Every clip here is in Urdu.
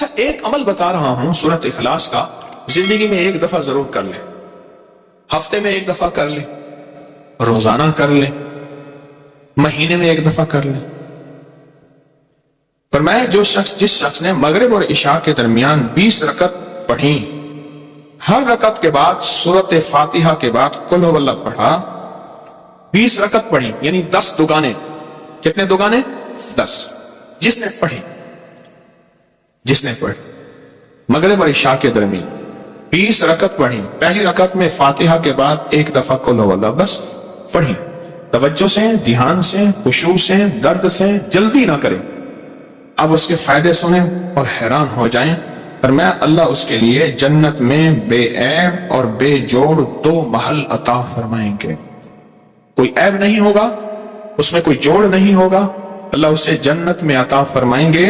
اچھا ایک عمل بتا رہا ہوں سورۃ اخلاص کا، زندگی میں ایک دفعہ ضرور کر لیں، ہفتے میں ایک دفعہ کر لیں، روزانہ کر لیں، مہینے میں ایک دفعہ کر لیں۔ فرمایا جس شخص نے مغرب اور عشاء کے درمیان 20 رکعت پڑھی، ہر رکعت کے بعد سورۃ فاتحہ کے بعد قل هو اللہ پڑھا، 20 رکعت پڑھی یعنی 10 دگانے، کتنے دگانے؟ 10۔ جس نے پڑھی مغرب اور عشاء کے درمیان 20 رکعت پڑھی، پہلی رکعت میں فاتحہ کے بعد ایک دفعہ قل هو اللہ بس پڑھی، توجہ سے، دھیان سے، خشوع سے، درد سے، جلدی نہ کریں۔ اب اس کے فائدے سنیں اور حیران ہو جائیں۔ فرمایا اللہ اس کے لیے جنت میں بے عیب اور بے جوڑ 2 محل عطا فرمائیں گے۔ کوئی عیب نہیں ہوگا، اس میں کوئی جوڑ نہیں ہوگا، اللہ اسے جنت میں عطا فرمائیں گے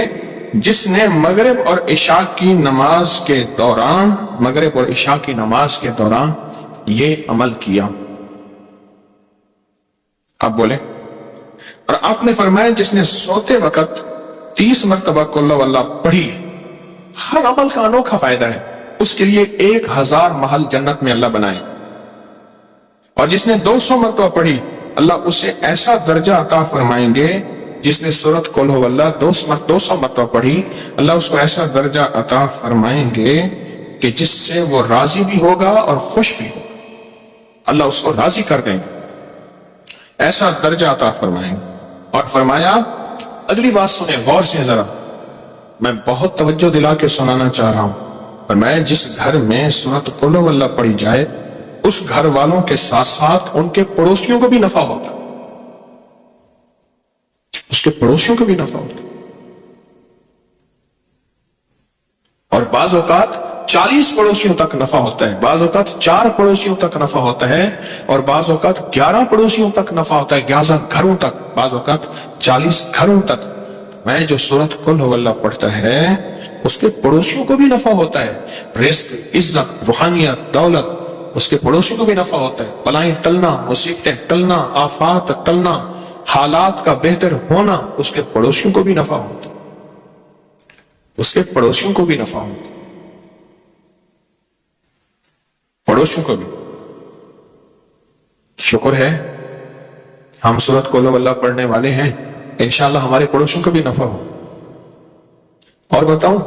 جس نے مغرب اور عشاء کی نماز کے دوران یہ عمل کیا۔ اب بولے، اور آپ نے فرمایا جس نے سوتے وقت 30 مرتبہ قل هو اللہ پڑھی، ہر عمل کا انوکھا فائدہ ہے، اس کے لیے 1000 محل جنت میں اللہ بنائے، اور جس نے 200 مرتبہ پڑھی اللہ اسے ایسا درجہ عطا فرمائیں گے، جس نے سورۃ قل هو اللہ 200 مرتبہ پڑھی اللہ اس کو ایسا درجہ عطا فرمائیں گے کہ جس سے وہ راضی بھی ہوگا اور خوش بھی ہوگا، اللہ اس کو راضی کر دیں گے، ایسا درجہ عطا فرمائیں گے۔ اور فرمایا اگلی بات سنیں غور سے ذرا، میں بہت توجہ دلا کے سنانا چاہ رہا ہوں۔ فرمایا جس گھر میں سورۃ قل هو اللہ پڑھی جائے اس گھر والوں کے ساتھ ساتھ ان کے پڑوسیوں کو بھی نفع ہوتا، اس کے پڑوسیوں کو بھی نفع ہوتا، اور بعض اوقات 40 پڑوسیوں تک نفع ہوتا ہے، بعض اوقات 4 پڑوسیوں تک نفع ہوتا ہے، اور بعض اوقات 11 پڑوسیوں تک نفع ہوتا ہے، 11 گھروں تک، بعض اوقات 40 گھروں تک۔ میں جو سورۃ قل هو اللہ پڑھتا ہے اس کے پڑوسیوں کو بھی نفع ہوتا ہے، رزق، عزت، روحانیت، دولت، اس کے پڑوسیوں کو بھی نفع ہوتا ہے، بلائیں ٹلنا، مصیبتیں ٹلنا، آفات ٹلنا، حالات کا بہتر ہونا، اس کے پڑوسیوں کو بھی نفع ہوتا ہے، اس کے پڑوسیوں کو بھی نفع ہوتا ہے، پڑوسیوں کو بھی۔ شکر ہے ہم سورۃ قل هو اللہ پڑھنے والے ہیں، انشاءاللہ ہمارے پڑوسیوں کو بھی نفع ہو۔ اور بتاؤں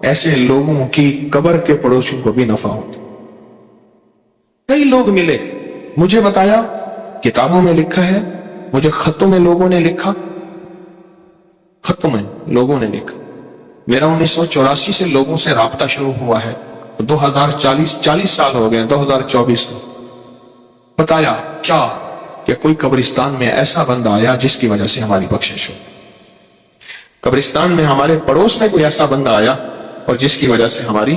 ایسے لوگوں کی قبر کے پڑوسیوں کو بھی نفع ہوتا۔ کئی لوگ ملے، مجھے بتایا، کتابوں میں لکھا ہے، مجھے خطوں میں لوگوں نے لکھا، خطوں میں لوگوں نے لکھا، میرا 1984 سے لوگوں سے رابطہ شروع ہوا ہے، 40 سال ہو گئے، 2024 میں۔ بتایا کیا کہ کوئی قبرستان میں ایسا بندہ آیا جس کی وجہ سے ہماری بخشش ہو، قبرستان میں ہمارے پڑوس میں کوئی ایسا بندہ آیا اور جس کی وجہ سے ہماری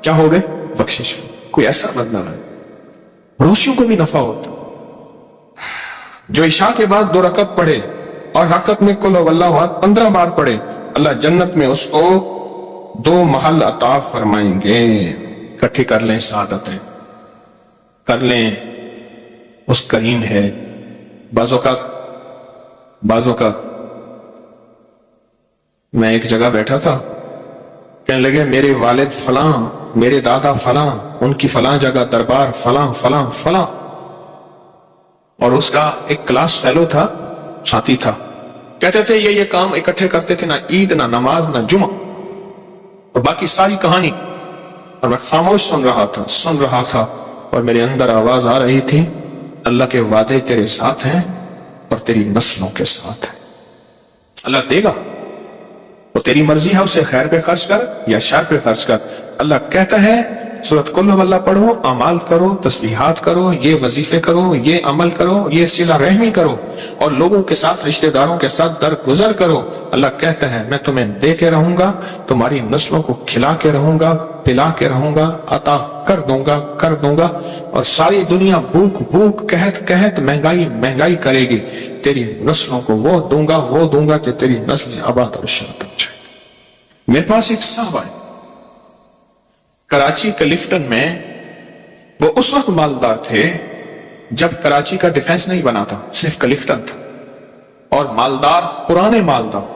کیا ہو گئے؟ بخشش ہو۔ کوئی ایسا بندہ آیا، پڑوسیوں کو بھی نفع ہوتا۔ جو عشاء کے بعد 2 رکعت پڑھے اور رکعت میں قل هو اللہ 15 بار پڑھے اللہ جنت میں اس کو 2 محل عطا فرمائیں گے۔ اکٹھی کر لیں سعادتیں، کر لیں، اس کریم ہے۔ بعض اوقات میں ایک جگہ بیٹھا تھا، کہنے لگے میرے والد فلاں، میرے دادا فلاں، ان کی فلاں جگہ دربار فلاں فلاں فلاں، اور اس کا ایک کلاس فیلو تھا، ساتھی تھا، کہتے تھے یہ کام اکٹھے کرتے تھے، نہ عید، نہ نماز، نہ جمعہ، اور باقی ساری کہانی، اور میں خاموش سن رہا تھا، اور میرے اندر آواز آ رہی تھی، اللہ کے وعدے تیرے ساتھ ہیں اور تیری نسلوں کے ساتھ ہیں، اللہ دے گا، وہ تیری مرضی ہے، اسے خیر پہ خرچ کر یا شر پہ خرچ کر۔ اللہ کہتا ہے سورۃ قل هو اللہ پڑھو، اعمال کرو، تسبیحات کرو، یہ وظیفے کرو، یہ عمل کرو، یہ صلہ رحمی کرو، اور لوگوں کے ساتھ، رشتہ داروں کے ساتھ درگزر کرو۔ اللہ کہتا ہے میں تمہیں دے کے رہوں گا، تمہاری نسلوں کو کھلا کے رہوں گا، پلا کے رہوں گا، عطا کر دوں گا، اور ساری دنیا بھوک قحط مہنگائی کرے گی، تیری نسلوں کو وہ دوں گا کہ تیری نسل آباد اور شاد ہو جائے۔ میرے پاس ایک صاحب ہے کراچی کلفٹن میں، وہ اس وقت مالدار تھے جب کراچی کا ڈیفنس نہیں بنا تھا، صرف کلفٹن تھا، اور مالدار، پرانے مالدار،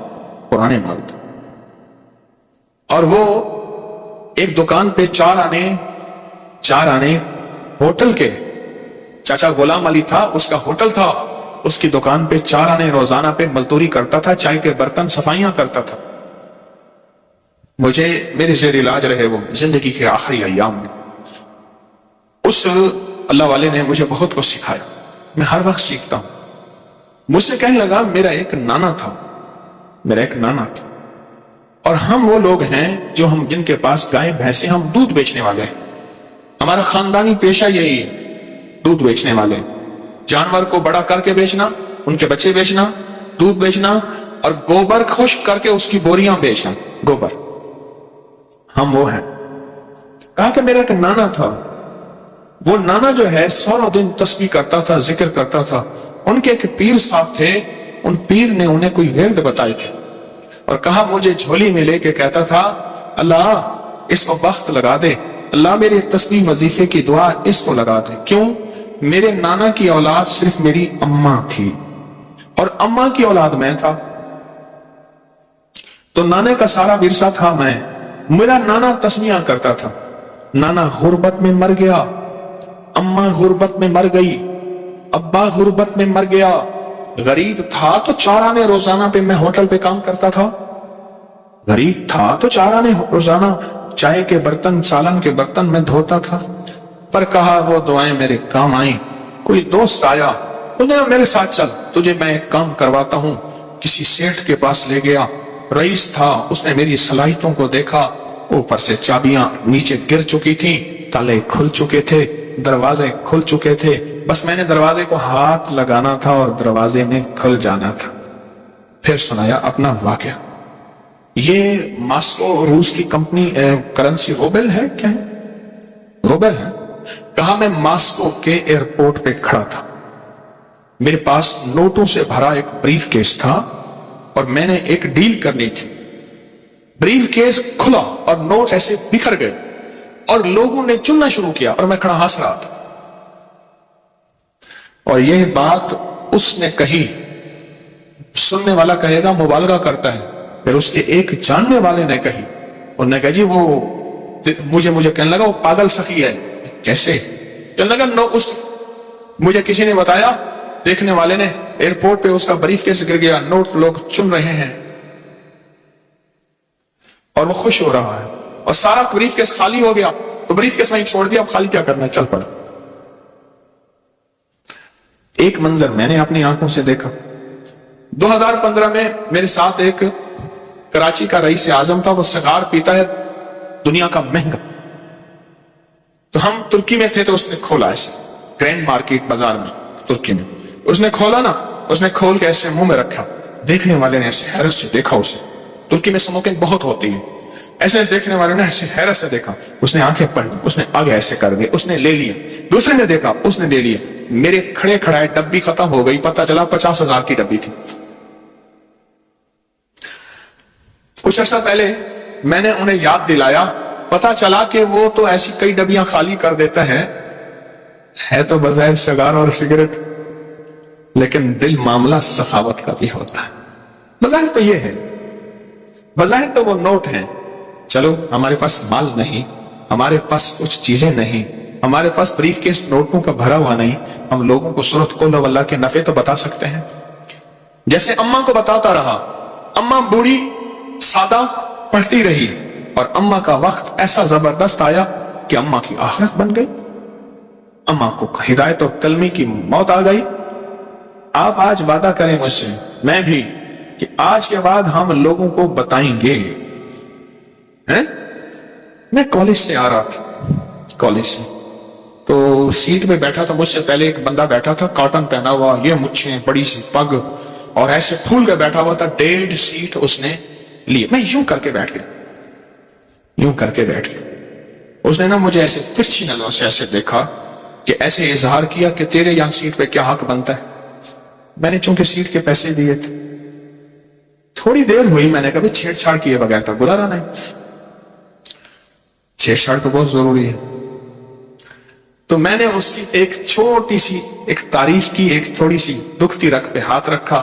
اور وہ ایک دکان پہ چار آنے ہوٹل کے، چاچا غلام علی تھا، اس کا ہوٹل تھا، اس کی دکان پہ 4 آنے روزانہ پہ مزدوری کرتا تھا، چائے کے برتن صفائیاں کرتا تھا. مجھے میرے زیر علاج رہے وہ زندگی کے آخری ایام میں. اس اللہ والے نے مجھے بہت کچھ سکھایا، میں ہر وقت سیکھتا ہوں. مجھ سے کہنے لگا میرا ایک نانا تھا، اور ہم وہ لوگ ہیں جو جن کے پاس گائے بھینسیں، ہم دودھ بیچنے والے ہیں. ہمارا خاندانی پیشہ یہی ہے، دودھ بیچنے والے. جانور کو بڑا کر کے بیچنا، ان کے بچے بیچنا، دودھ بیچنا، اور گوبر خشک کر کے اس کی بوریاں بیچنا، گوبر. ہم وہ ہیں. کہا کہ میرا ایک نانا تھا، وہ نانا جو ہے 100 دن تسبیح کرتا تھا، ذکر کرتا تھا. ان کے ایک پیر صاحب تھے، ان پیر نے انہیں کوئی ورد بتائے تھے اور کہا مجھے جھولی میں لے کے کہتا تھا اللہ اس کو وقت لگا دے، اللہ میرے تسبیح وظیفے کی دعا اس کو لگا دے. کیوں؟ میرے نانا کی اولاد صرف میری اماں تھی اور اماں کی اولاد میں تھا، تو نانے کا سارا ورثہ تھا میں. میرا نانا تسبیحاں کرتا تھا، نانا غربت میں مر گیا، اماں غربت میں مر گئی، ابا غربت میں مر گیا. غریب تھا تو 4 آنے روزانہ پہ میں ہوٹل پہ کام کرتا تھا، غریب تھا تو 4 آنے روزانہ چائے کے برتن، سالن کے برتن میں دھوتا تھا. پر کہا وہ دعائیں میرے کام آئیں. کوئی دوست آیا، انہیں میرے ساتھ چل، تجھے میں ایک کام کرواتا ہوں. کسی سیٹھ کے پاس لے گیا، رئیس تھا، اس نے میری صلاحیتوں کو دیکھا. اوپر سے چابیاں نیچے گر چکی تھیں، تالے کھل چکے تھے، دروازے کھل چکے تھے، بس میں نے دروازے کو ہاتھ لگانا تھا اور دروازے میں کھل جانا تھا. پھر سنایا اپنا واقعہ. یہ ماسکو روس کی کمپنی کرنسی روبل ہے، کیا ہے؟ روبل ہے. کہا میں ماسکو کے ایئرپورٹ پہ کھڑا تھا، میرے پاس نوٹوں سے بھرا ایک بریف کیس تھا اور میں نے ایک ڈیل کرنی تھی. بریف کیس کھلا اور نوٹ ایسے بکھر گئے اور لوگوں نے چننا شروع کیا اور میں کھڑا ہنس رہا تھا. اور یہ بات اس نے کہی، سننے والا کہے گا مبالغہ کرتا ہے، پھر اس کے ایک جاننے والے نے کہی. انہوں نے کہا جی وہ مجھے کہنے لگا وہ پاگل سخی ہے. کیسے؟ کہنے لگا مجھے کسی نے بتایا، دیکھنے والے نے، ایئرپورٹ پہ اس کا بریف کیس گر گیا، نوٹ لوگ چن رہے ہیں اور وہ خوش ہو رہا ہے، اور سارا بریف کیس خالی ہو گیا. تو بریف کیس وہیں چھوڑ دیا، اب خالی کیا کرنا ہے، چل پڑا. ایک منظر میں نے اپنی آنکھوں سے دیکھا. 2015 میں میرے ساتھ ایک کراچی کا رئیس اعظم تھا، وہ سگار پیتا ہے دنیا کا مہنگا. تو ہم ترکی میں تھے، تو اس نے کھولا ایسے گرینڈ مارکیٹ بازار میں ترکی میں. اس نے کھولا نا، اس نے کھول کے ایسے منہ میں رکھا. دیکھنے والے نے ایسے حیرت سے دیکھا اسے. ترکی میں سموکنگ بہت ہوتی ہے، ایسے دیکھنے والے نے ایسے حیرت سے دیکھا. اس نے آنکھیں پڑھ لی، اس نے آگے ایسے کر دیا، اس نے لے لیا. دوسرے نے دیکھا، اس نے لے لیا. میرے کھڑے کھڑائے ڈبی ختم ہو گئی، پتہ چلا 50,000 کی ڈبی تھی. کچھ عرصہ پہلے میں نے انہیں یاد دلایا، پتا چلا کہ وہ تو ایسی کئی ڈبیاں خالی کر دیتا ہے تو بظاہر سگار اور سگریٹ، لیکن دل معاملہ سخاوت کا بھی ہوتا ہے. بظاہر تو یہ ہے، بظاہر تو وہ نوٹ ہیں. چلو ہمارے پاس مال نہیں، ہمارے پاس کچھ چیزیں نہیں، ہمارے پاس بریف کیس نوٹوں کا بھرا ہوا نہیں، ہم لوگوں کو سورۃ قل ہو اللہ کے نفع تو بتا سکتے ہیں. جیسے اماں کو بتاتا رہا، اماں بوڑھی سادہ پڑھتی رہی، اور اماں کا وقت ایسا زبردست آیا کہ اماں کی آخرت بن گئی، اماں کو ہدایت اور کلمے کی موت آ گئی. آپ آج وعدہ کریں مجھ سے، میں بھی، کہ آج کے بعد ہم لوگوں کو بتائیں گے. میں کالج سے آ رہا تھا، کالج سے تو سیٹ پہ بیٹھا تھا، مجھ سے پہلے ایک بندہ بیٹھا تھا، کاٹن پہنا ہوا، یہ مچھیں، بڑی سی پگ، اور ایسے پھول کے بیٹھا ہوا تھا. 1.5 سیٹ اس نے لی. میں یوں کر کے بیٹھ گیا، یوں کر کے بیٹھ گیا. اس نے نا مجھے ایسے ترچھی نظروں سے ایسے دیکھا کہ ایسے اظہار کیا کہ تیرے یہاں سیٹ پہ کیا حق بنتا ہے. میں نے چونکہ سیٹ کے پیسے دیے تھے. تھوڑی دیر ہوئی، میں نے کبھی چھیڑ چھاڑ کیے بغیر تک گزارا نہیں. چھیڑ چھاڑ تو بہت ضروری ہے. تو میں نے اس کی ایک چھوٹی سی ایک تعریف کی، ایک تھوڑی سی دکھتی رکھ پہ ہاتھ رکھا.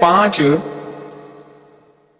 5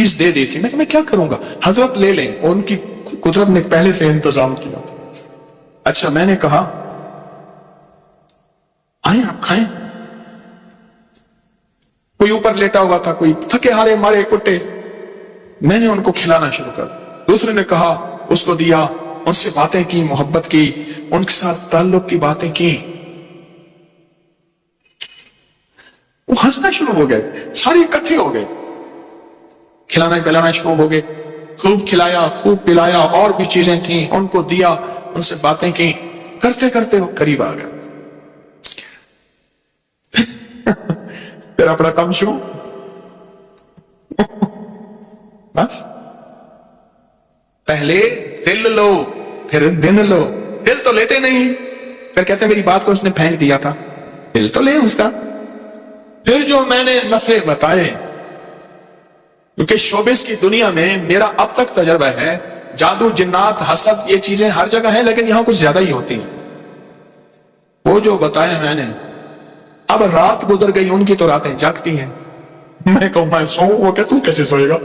چیز دے دیتی. میں کیا کروں گا؟ حضرت لے لیں. اور ان کی قدرت نے پہلے سے انتظام کیا. اچھا میں نے کہا آئیں آپ کھائیں. کوئی اوپر لیٹا ہوا تھا, کوئی تھکے ہارے مارے کٹے. میں نے ان کو کھلانا شروع کر. دوسرے نے کہا, اس کو دیا, ان سے باتیں کی, محبت کی, ان کے ساتھ تعلق کی باتیں کی. وہ ہنسنا شروع ہو گئے, سارے اکٹھے ہو گئے, کھلانا پلانا شروع ہو گئے. خوب کھلایا, خوب پلایا, اور بھی چیزیں تھیں, ان کو دیا, ان سے باتیں کی. کرتے کرتے وہ قریب آ گیا. پھر اپنا کام شروع. بس پہلے دل لو, پھر دن لو. دل تو لیتے نہیں, پھر کہتے میری بات کو اس نے پھینک دیا تھا. دل تو لے اس کا. پھر جو میں نے نفع بتائے, کیونکہ شوبز کی دنیا میں میرا اب تک تجربہ ہے, جادو, جنات, حسد, یہ چیزیں ہر جگہ ہیں, لیکن یہاں کچھ زیادہ ہی ہوتی ہیں. وہ جو بتایا میں نے, اب رات گزر گئی, ان کی تو راتیں جاگتی ہیں. میں کہوں میں سوؤں, وہ کہ تو کیسے سوئے گا؟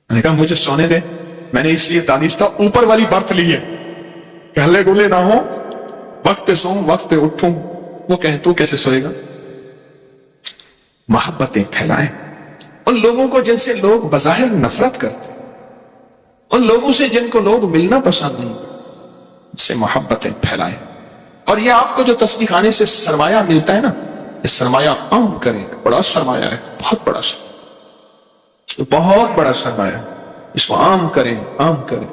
میں نے کہا مجھے سونے دے. میں نے اس لیے دانستہ اوپر والی برت لی ہے, کہ ہلے گلے نہ ہو, وقت پہ سوؤں, وقت پہ اٹھوں. وہ کہیں تو کیسے سوئے گا؟ محبتیں پھیلائیں ان لوگوں کو جن سے لوگ بظاہر نفرت کرتے, ان لوگوں سے جن کو لوگ ملنا پسند نہیں, ان سے محبتیں پھیلائیں. اور یہ آپ کو جو تسبیح خانے سے سرمایہ ملتا ہے نا, یہ سرمایہ عام کریں. بڑا سرمایہ ہے, بہت بڑا سرمایہ, بہت بڑا سرمایہ. اس کو عام کریں, عام کریں.